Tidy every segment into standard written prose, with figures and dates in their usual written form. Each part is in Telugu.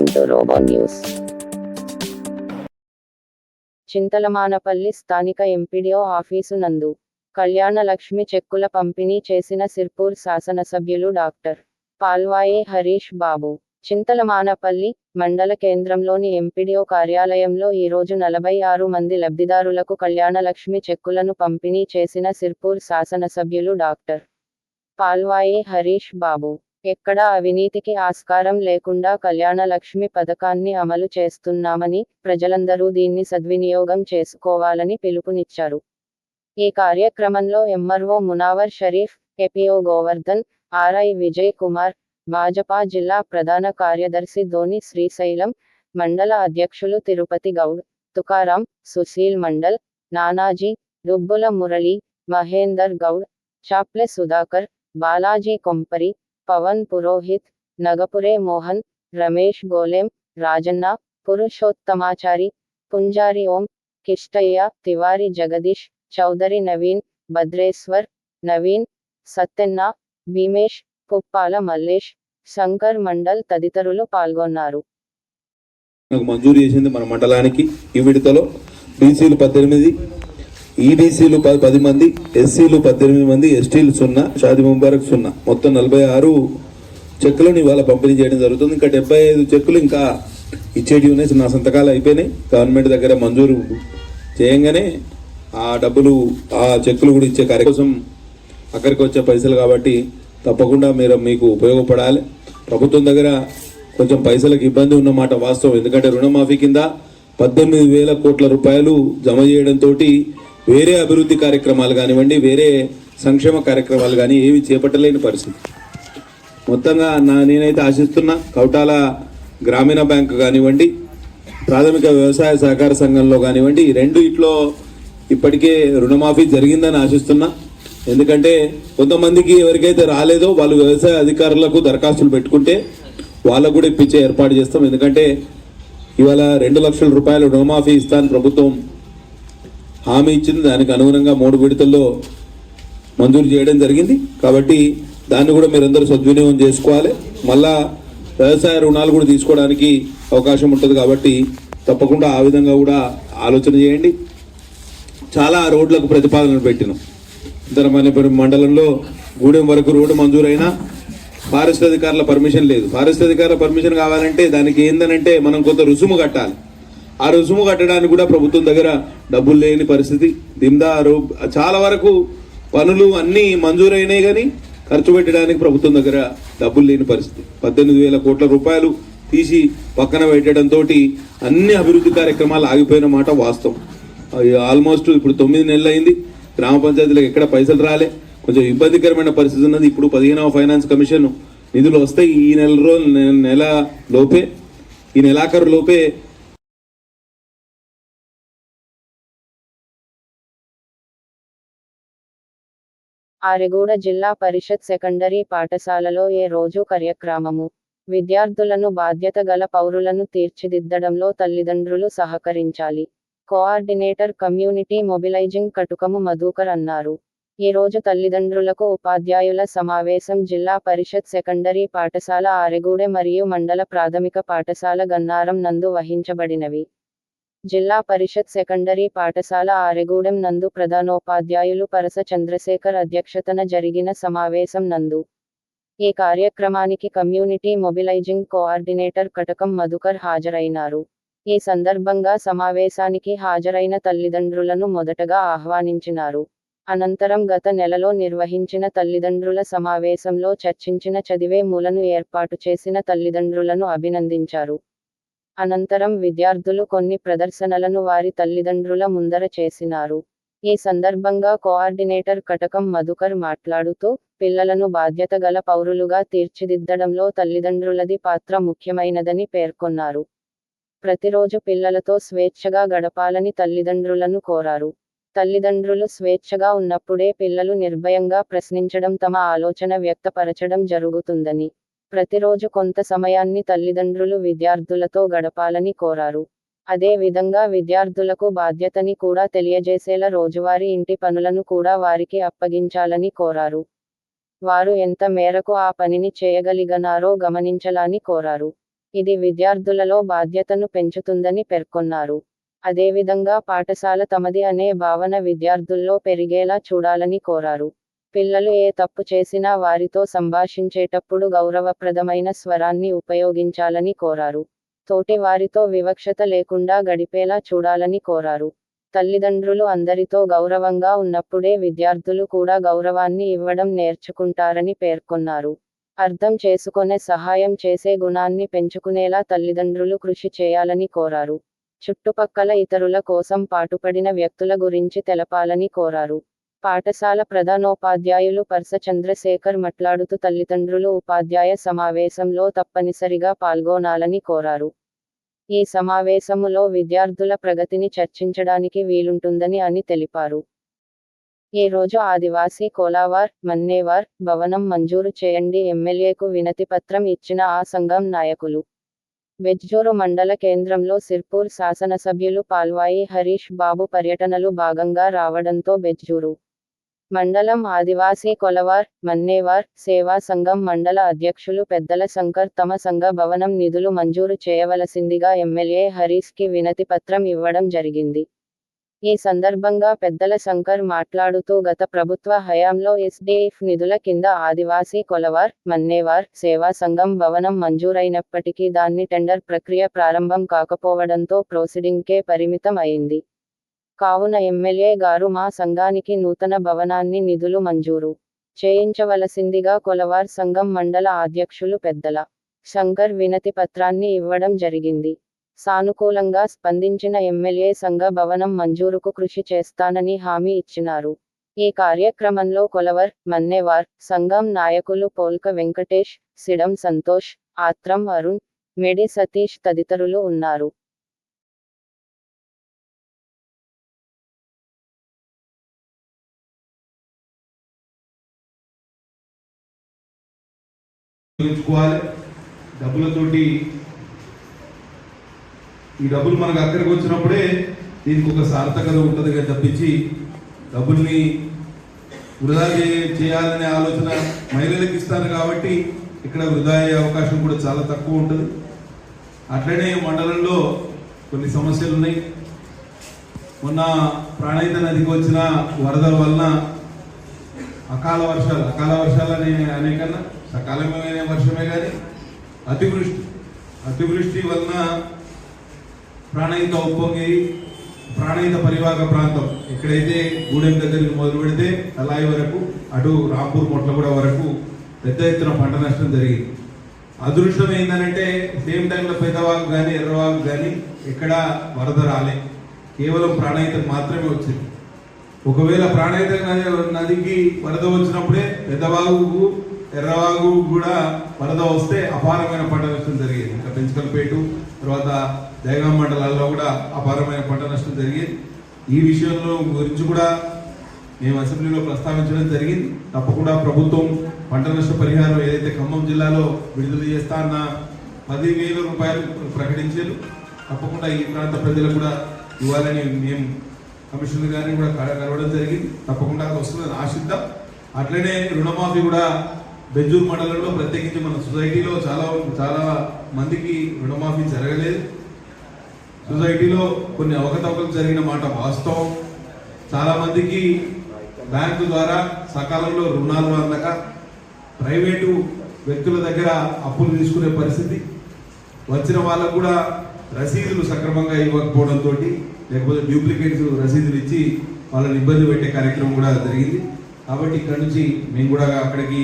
Welcome to Robo News. Chintalamanepally స్థానిక ఎంపీడీఓ ఆఫీసు నందు కళ్యాణలక్ష్మి చెక్కుల పంపిణీ చేసిన సిర్పూర్ శాసనసభ్యులు డాక్టర్ పాల్వాయి హరీష్ బాబు. చింతలమానపల్లి మండల కేంద్రంలోని ఎంపీడీఓ కార్యాలయంలో ఈరోజు 46 మంది లబ్ధిదారులకు కళ్యాణలక్ష్మి చెక్కులను పంపిణీ చేసిన సిర్పూర్ శాసనసభ్యులు డాక్టర్ పాల్వాయి హరీష్ బాబు. ఎక్కడా అవినీతికి ఆస్కారం లేకుండా కళ్యాణలక్ష్మి పథకాన్ని అమలు చేస్తున్నామని, ప్రజలందరూ దీన్ని సద్వినియోగం చేసుకోవాలని పిలుపునిచ్చారు. ఈ కార్యక్రమంలో MRO Munawar Sharif, APO Govardhan, RI Vijay Kumar, Bhajapa జిల్లా ప్రధాన కార్యదర్శి ధోని శ్రీశైలం, మండల అధ్యక్షులు తిరుపతి గౌడ్, తుకారాం, సుశీల్ మండల్, నానాజీ, దుబ్బుల మురళి, మహేందర్ గౌడ్, చాప్లె సుధాకర్, బాలాజీ కొంపరి, పవన్ పురోహిత్, నగపురే మోహన్, రమేష్ గోలెం, రాజన్న, పురుషోత్తమాచారి, పుంజారి ఓం, కిష్టయ్య, తివారి జగదీష్, చౌదరి నవీన్, భద్రేశ్వర్, నవీన్, సత్తెన్న, భీమేష్, పుప్పాల మల్లేష్, శంకర్ మండల్ తదితరులు పాల్గొన్నారు. మంజూరు చేసింది మన మండలానికి. ఈ విడతలో బీసీలు 18, ఈబీసీలు 10 మంది, ఎస్సీలు 18 మంది, ఎస్టీలు 0, షాది ముబారక్ 0, మొత్తం 46 చెక్కులను ఇవాళ పంపిణీ చేయడం జరుగుతుంది. ఇంకా 75 చెక్కులు ఇంకా ఇచ్చేటి ఉన్నాయి. నా సంతకాలు అయిపోయినాయి. గవర్నమెంట్ దగ్గర మంజూరు చేయంగానే ఆ డబ్బులు, ఆ చెక్కులు కూడా ఇచ్చే కార్యక్రమం అక్కడికి వచ్చే పైసలు కాబట్టి తప్పకుండా మీకు ఉపయోగపడాలి. ప్రభుత్వం దగ్గర కొంచెం పైసలకు ఇబ్బంది ఉన్నమాట వాస్తవం. ఎందుకంటే రుణమాఫీ కింద 18,000 కోట్ల రూపాయలు జమ చేయడంతో వేరే అభివృద్ధి కార్యక్రమాలు కానివ్వండి, వేరే సంక్షేమ కార్యక్రమాలు కానీ ఏవి చేపట్టలేని పరిస్థితి. మొత్తంగా నేనైతే ఆశిస్తున్నా కౌటాల గ్రామీణ బ్యాంకు కానివ్వండి, ప్రాథమిక వ్యవసాయ సహకార సంఘంలో కానివ్వండి, ఈ రెండిట్లో ఇప్పటికే రుణమాఫీ జరిగిందని ఆశిస్తున్నా. ఎందుకంటే కొంతమందికి ఎవరికైతే రాలేదో వాళ్ళు వ్యవసాయ అధికారులకు దరఖాస్తులు పెట్టుకుంటే వాళ్ళకు కూడా ఇప్పించే ఏర్పాటు చేస్తాం. ఎందుకంటే ఇవాళ 2 లక్షల రూపాయలు రుణమాఫీ ఇస్తాను ప్రభుత్వం హామీ ఇచ్చింది. దానికి అనుగుణంగా 3 విడతల్లో మంజూరు చేయడం జరిగింది. కాబట్టి దాన్ని కూడా మీరందరూ సద్వినియోగం చేసుకోవాలి. మళ్ళా వ్యవసాయ రుణాలు కూడా తీసుకోవడానికి అవకాశం ఉంటుంది. కాబట్టి తప్పకుండా ఆ విధంగా కూడా ఆలోచన చేయండి. చాలా రోడ్లకు ప్రతిపాదనలు పెట్టినాం. ఇంతరమనేపురం మండలంలో గూడెం వరకు రోడ్డు మంజూరైనా ఫారెస్ట్ అధికారుల పర్మిషన్ లేదు. ఫారెస్ట్ అధికారుల పర్మిషన్ కావాలంటే దానికి ఏందనంటే మనం కొంత రుసుము కట్టాలి. ఆ రుసుము కట్టడానికి కూడా ప్రభుత్వం దగ్గర డబ్బులు లేని పరిస్థితి. దిమ్దారు చాలా వరకు పనులు అన్నీ మంజూరైనాయి కానీ ఖర్చు పెట్టడానికి ప్రభుత్వం దగ్గర డబ్బులు లేని పరిస్థితి. 18,000 కోట్ల రూపాయలు తీసి పక్కన పెట్టడంతో అన్ని అభివృద్ధి కార్యక్రమాలు ఆగిపోయిన మాట వాస్తవం. ఆల్మోస్ట్ ఇప్పుడు 9 నెలలు అయింది. గ్రామ పంచాయతీలకు ఎక్కడ పైసలు రాలే. కొంచెం ఇబ్బందికరమైన పరిస్థితి ఉన్నది. ఇప్పుడు 15వ ఫైనాన్స్ కమిషన్ నిధులు వస్తాయి. ఈ నెల లోపే, ఈ నెలాఖరు లోపే ఆరెగూడ జిల్లా పరిషత్ సెకండరీ పాఠశాలలో ఏ రోజు కార్యక్రమము. విద్యార్థులను బాధ్యత గల పౌరులను తీర్చిదిద్దడంలో తల్లిదండ్రులు సహకరించాలి. కోఆర్డినేటర్ కమ్యూనిటీ మొబిలైజింగ్ కటుకము మధుకర్ అన్నారు. ఈ రోజు తల్లిదండ్రులకు ఉపాధ్యాయుల సమావేశం జిల్లా పరిషత్ సెకండరీ పాఠశాల ఆరెగూడె మరియు మండల ప్రాథమిక పాఠశాల గన్నారం నందు వహించబడినవి. జిల్లా పరిషత్ సెకండరీ పాఠశాల ఆరెగూడెం నందు ప్రధానోపాధ్యాయులు పరస చంద్రశేఖర్ అధ్యక్షతన జరిగిన సమావేశం నందు ఈ కార్యక్రమానికి కమ్యూనిటీ మొబిలైజింగ్ కోఆర్డినేటర్ కటకం మధుకర్ హాజరైనారు. ఈ సందర్భంగా సమావేశానికి హాజరైన తల్లిదండ్రులను మొదటగా ఆహ్వానించినారు. అనంతరం గత నెలలో నిర్వహించిన తల్లిదండ్రుల సమావేశంలో చర్చించిన చదివే మూలను ఏర్పాటు చేసిన తల్లిదండ్రులను అభినందించారు. అనంతరం విద్యార్థులు కొన్ని ప్రదర్శనలను వారి తల్లిదండ్రుల ముందర చేసినారు. ఈ సందర్భంగా కోఆర్డినేటర్ కటకం మధుకర్ మాట్లాడుతూ, పిల్లలను బాధ్యత గల పౌరులుగా తీర్చిదిద్దడంలో తల్లిదండ్రులది పాత్ర ముఖ్యమైనదని పేర్కొన్నారు. ప్రతిరోజు పిల్లలతో స్వేచ్ఛగా గడపాలని తల్లిదండ్రులను కోరారు. తల్లిదండ్రులు స్వేచ్ఛగా ఉన్నప్పుడే పిల్లలు నిర్భయంగా ప్రశ్నించడం, తమ ఆలోచన వ్యక్తపరచడం జరుగుతుందని, ప్రతిరోజు కొంత సమయాన్ని తల్లిదండ్రులు విద్యార్థులతో గడపాలని కోరారు. అదే విధంగా విద్యార్థులకు బాధ్యతని కూడా తెలియజేసేలా రోజువారీ ఇంటి పనులను కూడా వారికి అప్పగించాలని కోరారు. వారు ఎంత మేరకు ఆ పనిని చేయగలిగనారో గమనించాలని కోరారు. ఇది విద్యార్థులలో బాధ్యతను పెంచుతుందని పేర్కొన్నారు. అదేవిధంగా పాఠశాల తమది అనే భావన విద్యార్థుల్లో పెరిగేలా చూడాలని కోరారు. పిల్లలు ఏ తప్పు చేసినా వారితో సంభాషించేటప్పుడు గౌరవప్రదమైన స్వరాన్ని ఉపయోగించాలని కోరారు. తోటి వారితో వివక్షత లేకుండా గడిపేలా చూడాలని కోరారు. తల్లిదండ్రులు అందరితో గౌరవంగా ఉన్నప్పుడే విద్యార్థులు కూడా గౌరవాన్ని ఇవ్వడం నేర్చుకుంటారని పేర్కొన్నారు. అర్థం చేసుకొనే సహాయం చేసే గుణాన్ని పెంచుకునేలా తల్లిదండ్రులు కృషి చేయాలని కోరారు. చుట్టుపక్కల ఇతరుల కోసం పాటుపడిన వ్యక్తుల గురించి తెలపాలని కోరారు. పాఠశాల ప్రధానోపాధ్యాయులు పర్స చంద్రశేఖర్ మాట్లాడుతూ తల్లిదండ్రులు ఉపాధ్యాయ సమావేశంలో తప్పనిసరిగా పాల్గొనాలని కోరారు. ఈ సమావేశములో విద్యార్థుల ప్రగతిని చర్చించడానికి వీలుంటుందని అని తెలిపారు. ఈ రోజు ఆదివాసీ కోలావార్, మన్నేవార్ భవనం మంజూరు చేయండి ఎమ్మెల్యేకు వినతి పత్రం ఇచ్చిన ఆ సంఘం నాయకులు. బెజ్జూరు మండల కేంద్రంలో సిర్పూర్ శాసనసభ్యులు పాల్వాయి హరీష్ బాబు పర్యటనలు భాగంగా రావడంతో బెజ్జూరు మండలం ఆదివాసీ కొలవార్, మన్నేవార్ సేవా సంఘం మండల అధ్యక్షులు పెద్దల శంకర్ తమ సంఘ భవనం నిధులు మంజూరు చేయవలసిందిగా ఎమ్మెల్యే హరీష్కి వినతి పత్రం ఇవ్వడం జరిగింది. ఈ సందర్భంగా పెద్దల శంకర్ మాట్లాడుతూ గత ప్రభుత్వ హయాంలో ఎస్డీఎఫ్ నిధుల కింద ఆదివాసీ కొలవార్, మన్నేవార్ సేవా సంఘం భవనం మంజూరైనప్పటికీ దాన్ని టెండర్ ప్రక్రియ ప్రారంభం కాకపోవడంతో ప్రొసీడింగ్కే పరిమితం అయింది. కావున ఎమ్మెల్యే గారు మా సంఘానికి నూతన భవనాన్ని నిధులు మంజూరు చేయించవలసిందిగా కొలవార్ సంఘం మండల అధ్యక్షులు పెద్దల శంకర్ వినతి పత్రాన్ని ఇవ్వడం జరిగింది. సానుకూలంగా స్పందించిన ఎమ్మెల్యే సంఘ భవనం మంజూరుకు కృషి చేస్తానని హామీ ఇచ్చినారు. ఈ కార్యక్రమంలో కొలవర్, మన్నేవార్ సంఘం నాయకులు పోల్క వెంకటేష్, సిడం సంతోష్, ఆత్రం అరుణ్, మెడి సతీష్ తదితరులు ఉన్నారు. డబ్బులతోటి ఈ డబ్బులు మనకు అక్కడికి వచ్చినప్పుడే దీనికి ఒక సార్థకత ఉంటుంది కదా తప్పించి డబ్బుల్ని వృధా చేయాలనే ఆలోచన మహిళలకు ఇస్తారు కాబట్టి ఇక్కడ వృధా అయ్యే అవకాశం కూడా చాలా తక్కువ ఉంటుంది. అట్లనే మండలంలో కొన్ని సమస్యలు ఉన్నాయి. మొన్న ప్రాణహిత నదికి వచ్చిన వరదల వలన అకాల వర్షాలు అనే కన్నా సకాలమైన వర్షమే కానీ అతివృష్టి వలన ప్రాణహిత ఉప్పొంగి ప్రాణహిత పరివాహక ప్రాంతం ఎక్కడైతే గూడెం దగ్గరికి మొదలు పెడితే అలాయి వరకు అటు రాంపూర్ మొట్లగూడ వరకు పెద్ద ఎత్తున పంట నష్టం జరిగింది. అదృష్టం ఏంటంటే సేమ్ టైంలో పెద్దవాగు కానీ ఎర్రవాగు కానీ ఎక్కడ వరద రాలే, కేవలం ప్రాణహితకు మాత్రమే వచ్చింది. ఒకవేళ ప్రాణహిత నదికి వరద వచ్చినప్పుడే పెద్దవాగు ఎర్రవాగు కూడా వరద వస్తే అపారమైన పంట నష్టం జరిగేది. ఇంకా పెంచకల్పేటు తర్వాత దైగాం మండలాల్లో కూడా అపారమైన పంట నష్టం జరిగేది. ఈ విషయంలో గురించి కూడా మేము అసెంబ్లీలో ప్రస్తావించడం జరిగింది. తప్పకుండా ప్రభుత్వం పంట నష్ట పరిహారం ఏదైతే ఖమ్మం జిల్లాలో విడుదల చేస్తా అన్న 10,000 రూపాయలు ప్రకటించారు. తప్పకుండా ఈ ప్రాంత ప్రజలకు కూడా ఇవ్వాలని మేము కమిషనర్ గారిని కూడా కలవడం జరిగింది. తప్పకుండా అది వస్తుందని ఆశిద్దాం. అట్లనే రుణమాఫీ కూడా బెజ్జూరు మండలంలో ప్రత్యేకించి మన సొసైటీలో చాలా మందికి రుణమాఫీ జరగలేదు. సొసైటీలో కొన్ని అవకతవకలు జరిగిన మాట వాస్తవం. చాలా మందికి బ్యాంకు ద్వారా సకాలంలో రుణాలు అందక ప్రైవేటు వ్యక్తుల దగ్గర అప్పులు తీసుకునే పరిస్థితి, వచ్చిన వాళ్ళకు కూడా రసీదులు సక్రమంగా ఇవ్వకపోవడంతో లేకపోతే డూప్లికేట్స్ రసీదులు ఇచ్చి వాళ్ళని ఇబ్బంది పెట్టే కార్యక్రమం కూడా జరిగింది. కాబట్టి ఇక్కడ నుంచి మేము కూడా అక్కడికి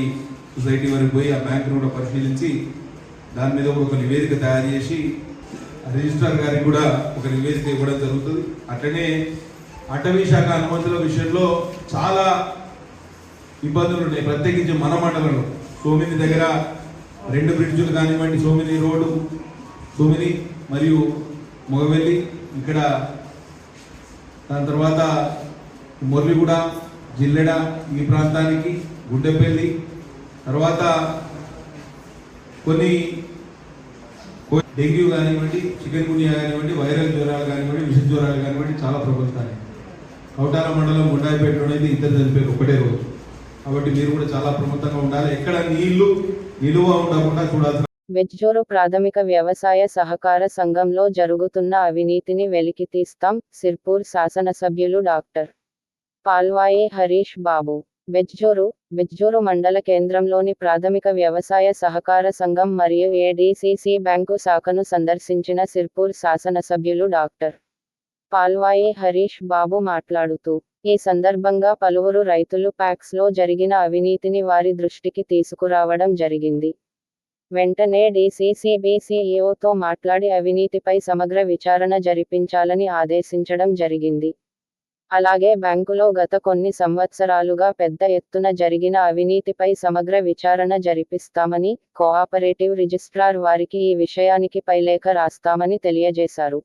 సొసైటీ వరకు పోయి ఆ బ్యాంకును కూడా పరిశీలించి దాని మీద కూడా ఒక నివేదిక తయారు చేసి రిజిస్ట్రార్ గారికి కూడా ఒక నివేదిక ఇవ్వడం జరుగుతుంది. అట్లనే అటవీ శాఖ అనుమతుల విషయంలో చాలా ఇబ్బందులు ఉన్నాయి. ప్రత్యేకించి మన మండలంలో సోమిని దగ్గర 2 బ్రిడ్జులు కానివ్వండి, సోమిని రోడ్డు, సోమిని మరియు మొగవెల్లి, ఇక్కడ దాని తర్వాత మురళిగూడ, జిల్లెడ ఈ ప్రాంతానికి, గుండెపల్లి, తర్వాత కొన్ని డెంగ్యూ కానివ్వండి, చికెన్ గున్యా కానివ్వండి, వైరల్ జ్వరాలు కానివ్వండి, విష జ్వరాలు కానివ్వండి చాలా ప్రభుత్వాలు. కౌటాల మండలం గుండాయిపేట అనేది 2 చనిపోయారు ఒకటే రోజు. కాబట్టి మీరు కూడా చాలా ప్రముఖంగా ఉండాలి. ఎక్కడ నీళ్లు నిలువ ఉండకుండా చూడాల్సిన బెజ్జోరు ప్రాథమిక వ్యవసాయ సహకార సంఘంలో జరుగుతున్న అవినీతిని వెలికితీస్తాం. సిర్పూర్ శాసనసభ్యులు డాక్టర్ పాల్వాయి హరీష్ బాబు. బెజ్జోరు మండల కేంద్రంలోని ప్రాథమిక వ్యవసాయ సహకార సంఘం మరియు ఏడీసీసీ బ్యాంకు శాఖను సందర్శించిన సిర్పూర్ శాసనసభ్యులు డాక్టర్ పాల్వాయి హరీష్ బాబు మాట్లాడుతూ, ఈ సందర్భంగా పలువురు రైతులు ప్యాక్స్లో జరిగిన అవినీతిని వారి దృష్టికి తీసుకురావడం జరిగింది. వెంటనే డీసీసీబీ సీఈఓతో మాట్లాడి అవినీతిపై సమగ్ర విచారణ జరిపించాలని ఆదేశించడం జరిగింది. అలాగే బ్యాంకులో గత కొన్ని సంవత్సరాలుగా పెద్ద ఎత్తున జరిగిన అవినీతిపై సమగ్ర విచారణ జరిపిస్తామని, కోఆపరేటివ్ రిజిస్ట్రార్ వారికి ఈ విషయానికి పైలేఖ రాస్తామని తెలియజేశారు.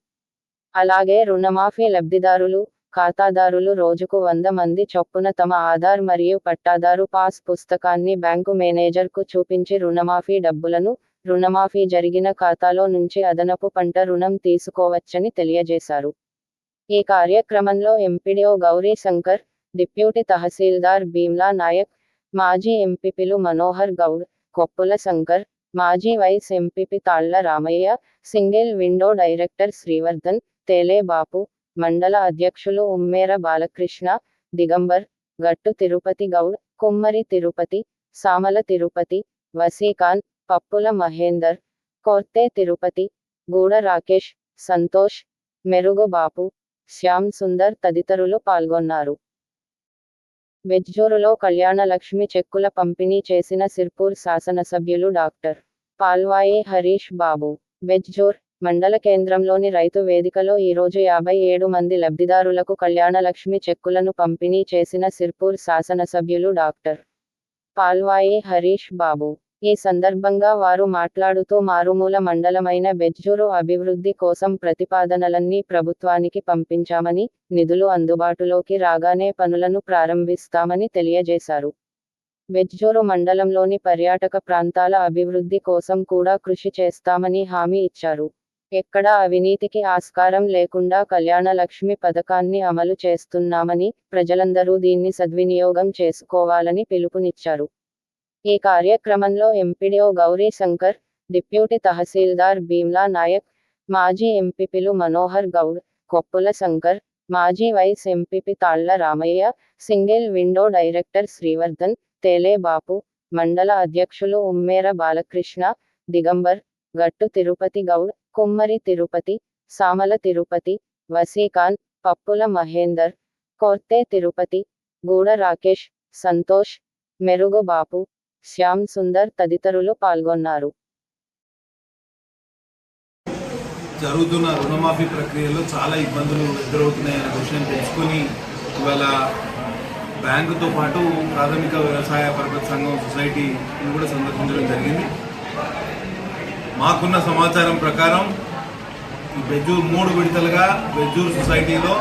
అలాగే రుణమాఫీ లబ్ధిదారులు, ఖాతాదారులు రోజుకు 100 మంది చొప్పున తమ ఆధార్ మరియు పట్టాదారు పాస్ పుస్తకాన్ని బ్యాంకు మేనేజర్కు చూపించి రుణమాఫీ డబ్బులను, రుణమాఫీ జరిగిన ఖాతాలో నుంచి అదనపు పంట రుణం తీసుకోవచ్చని తెలియజేశారు. ఈ కార్యక్రమంలో ఎంపీడీఓ గౌరీ శంకర్, డిప్యూటీ తహసీల్దార్ భీమ్లా నాయక్, మాజీ ఎంపీపీలు మనోహర్ గౌడ్, కొప్పుల శంకర్, మాజీ vice MPP Talla Ramaiah, single window director Srivardhan, Tele Bapu, మండల అధ్యక్షులు ఉమ్మేర బాలకృష్ణ, దిగంబర్, గట్టు తిరుపతి గౌడ్, కుమ్మరి తిరుపతి, సామల తిరుపతి, వసీఖాన్, పప్పుల మహేందర్, కోర్తే తిరుపతి, గూడ రాకేష్, సంతోష్, మెరుగు బాపు, శ్యామ్ సుందర్ తదితరులు పాల్గొన్నారు. బెజ్జోరులో కళ్యాణలక్ష్మి చెక్కుల పంపిణీ చేసిన సిర్పూర్ శాసనసభ్యులు డాక్టర్ పాల్వాయి హరీష్ బాబు. బెజ్జోర్ మండల కేంద్రంలోని రైతు వేదికలో ఈరోజు 57 మంది లబ్ధిదారులకు కళ్యాణలక్ష్మి చెక్కులను పంపిణీ చేసిన సిర్పూర్ శాసనసభ్యులు డాక్టర్ పాల్వాయి హరీష్ బాబు. ఈ సందర్భంగా వారు మాట్లాడుతూ మారుమూల మండలమైన బెజ్జోరు అభివృద్ధి కోసం ప్రతిపాదనలన్నీ ప్రభుత్వానికి పంపించామని, నిధులు అందుబాటులోకి రాగానే పనులను ప్రారంభిస్తామని తెలియజేశారు. బెజ్జోరు మండలంలోని పర్యాటక ప్రాంతాల అభివృద్ధి కోసం కూడా కృషి చేస్తామని హామీ ఇచ్చారు. ఎక్కడా అవినీతికి ఆస్కారం లేకుండా కళ్యాణలక్ష్మి పథకాన్ని అమలు చేస్తున్నామని, ప్రజలందరూ దీన్ని సద్వినియోగం చేసుకోవాలని పిలుపునిచ్చారు. ఈ కార్యక్రమంలో ఎంపీడీఓ గౌరీ శంకర్, డిప్యూటీ తహసీల్దార్ భీమ్లా నాయక్, మాజీ ఎంపీపీలు మనోహర్ గౌడ్, కొప్పుల శంకర్, మాజీ vice MPP Talla Ramaiah, single window director Srivardhan, Tele Bapu, మండల అధ్యక్షులు ఉమ్మేర బాలకృష్ణ, దిగంబర్, గట్టు తిరుపతి గౌడ్, కుమ్మరి తిరుపతి, సామల తిరుపతి, వసీఖాన్, పప్పుల మహేందర్, కోర్తే తిరుపతి, గూడ రాకేష్, సంతోష్, మెరుగు బాపు, శ్యామ్ సుందర్ తదితరులు పాల్గొన్నారు. జరుగుతున్న రుణమాఫీ ప్రక్రియలో చాలా ఇబ్బందులు ఎదురవుతున్నాయనే విషయం తెలుసుకొని ఇవాళ బ్యాంకుతో పాటు ప్రాథమిక వ్యవసాయ పరపతి సంఘం సొసైటీని కూడా సందర్శించడం జరిగింది. మాకున్న సమాచారం ప్రకారం ఈ బెజ్జూరు 3 విడతలుగా బెజ్జూరు సొసైటీలో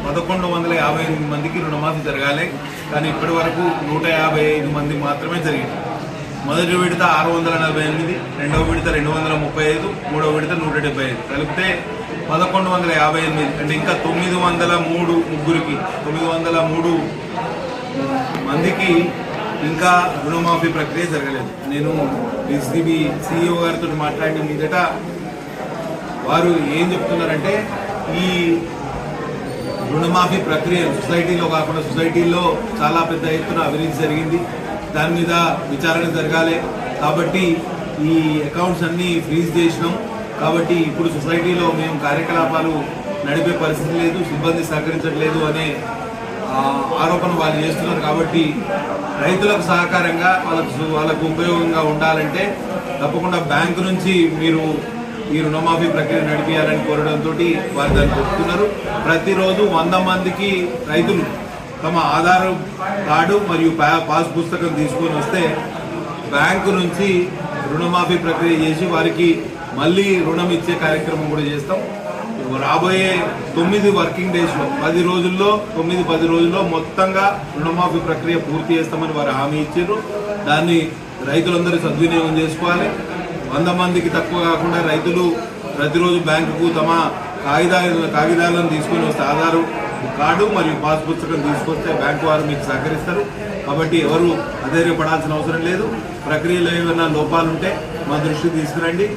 1158 మందికి రుణమాఫీ జరగాలి. కానీ ఇప్పటి వరకు 155 మంది మాత్రమే జరిగింది. మొదటి విడత 648, రెండవ విడత 235, మూడవ విడత 175, కలిపితే 1158. అంటే ఇంకా 903 మందికి ఇంకా రుణమాఫీ ప్రక్రియ జరగలేదు. నేను డీసీబీ సీఈఓ గారితో మాట్లాడిన మీదట వారు ఏం చెప్తున్నారంటే, ఈ రుణమాఫీ ప్రక్రియ సొసైటీలో కాకుండా సొసైటీలో చాలా పెద్ద ఎత్తున అవినీతి జరిగింది, దాని మీద విచారణ జరగాలి. కాబట్టి ఈ అకౌంట్స్ అన్నీ ఫ్రీజ్ చేసినాం. కాబట్టి ఇప్పుడు సొసైటీలో మేము కార్యకలాపాలు నడిపే పరిస్థితి లేదు, సిబ్బంది సహకరించట్లేదు అనే ఆరోపణ వాళ్ళు చేస్తున్నారు. కాబట్టి రైతులకు సహకారంగా వాళ్ళకు ఉపయోగంగా ఉండాలంటే తప్పకుండా బ్యాంకు నుంచి మీరు ఈ రుణమాఫీ ప్రక్రియ నడిపించాలని కోరడంతో వారు దాన్ని చెప్తున్నారు. ప్రతిరోజు 100 మందికి రైతులు తమ ఆధార్ కార్డు మరియు పాస్ పుస్తకం తీసుకొని వస్తే బ్యాంకు నుంచి రుణమాఫీ ప్రక్రియ చేసి వారికి మళ్ళీ రుణం ఇచ్చే కార్యక్రమం కూడా చేస్తాం. రాబోయే 9 వర్కింగ్ డేస్లో 10 రోజుల్లో మొత్తంగా రుణమాఫీ ప్రక్రియ పూర్తి చేస్తామని వారు హామీ ఇచ్చారు. దాన్ని రైతులందరూ సద్వినియోగం చేసుకోవాలి. 100 మందికి తక్కువ కాకుండా రైతులు ప్రతిరోజు బ్యాంకుకు తమ కాగితాలను తీసుకొని వస్తే ఆధార్ కార్డు మరియు పాస్ పుస్తకం తీసుకొస్తే బ్యాంకు వారు మీకు సహకరిస్తారు. కాబట్టి ఎవరు అధైర్యపడాల్సిన అవసరం లేదు. ప్రక్రియలో ఏమైనా లోపాలుంటే మా దృష్టికి తీసుకురండి.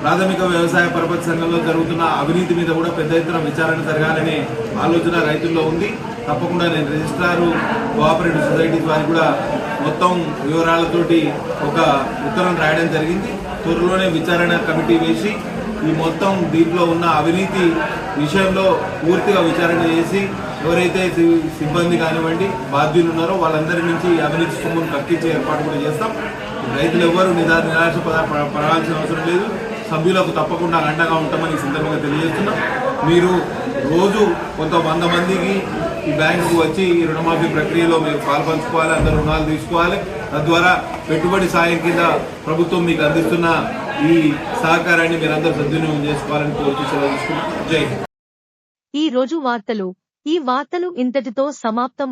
ప్రాథమిక వ్యవసాయ పరపతి సంఘంలో జరుగుతున్న అవినీతి మీద కూడా పెద్ద ఎత్తున విచారణ జరగాలనే ఆలోచన రైతుల్లో ఉంది. తప్పకుండా నేను రిజిస్ట్రారు కోఆపరేటివ్ సొసైటీస్ వారికి కూడా మొత్తం వివరాలతోటి ఒక ఉత్తరం రాయడం జరిగింది. త్వరలోనే విచారణ కమిటీ వేసి ఈ మొత్తం దీంట్లో ఉన్న అవినీతి విషయంలో పూర్తిగా విచారణ చేసి ఎవరైతే సిబ్బంది కానివ్వండి బాధ్యులు ఉన్నారో వాళ్ళందరి నుంచి అవినీతి సొమ్మును కక్కించే ఏర్పాటు కూడా చేస్తాం. రైతులు ఎవ్వరూ నిరాశ పడాల్సిన అవసరం లేదు. సభ్యులకు తప్పకుండా అండగా ఉంటామని ఈ సందర్భంగా తెలియజేస్తున్నాం. మీరు రోజు కొంత 100 మందికి ఈ బ్యాంకుకు వచ్చి ఈ రుణమాఫీ ప్రక్రియలో మీరు పాల్పంచుకోవాలి, అందరూ రుణాలు తీసుకోవాలి. తద్వారా పెట్టుబడి సాయం కింద ప్రభుత్వం మీకు అందిస్తున్న ఈ సహకారాన్ని మీరందరూ సద్వినియోగం చేసుకోవాలని కోరుతూ సెలవు తీసుకుంటున్నాం. జై హింద్. ఈ రోజు వార్తలు ఇంతటితో సమాప్తం.